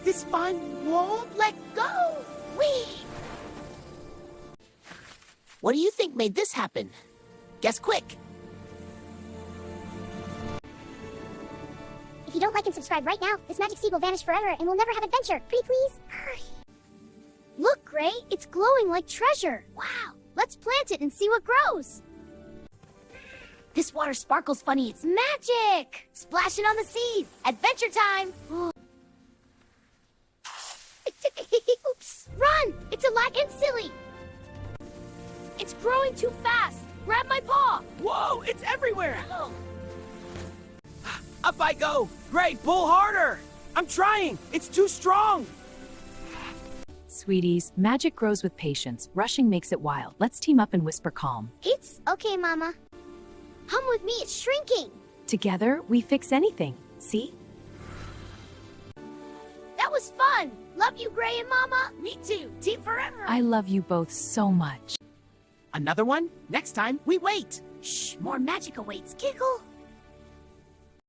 This fun won't let go. Whee! What do you think made this happen? Guess quick. If you don't like and subscribe right now, this magic seed will vanish forever and we'll never have adventure. Pretty please? Hurry. Look, Gray, it's glowing like treasure. Wow, let's plant it and see what grows. This water sparkles funny. It's magic. Splash it on the seed. Adventure time. Oops. Run. It's alive and silly. It's growing too fast. Grab my paw. Whoa, it's everywhere. Up I go. Gray, pull harder. I'm trying. It's too strong. Sweeties, magic grows with patience. Rushing makes it wild. Let's team up and whisper calm. It's okay, Mama. Hum with me, it's shrinking. Together, we fix anything. See? That was fun. Love you, Gray and Mama. Me too. Team forever. I love you both so much. Another one? Next time, we wait. Shh, more magic awaits. Giggle.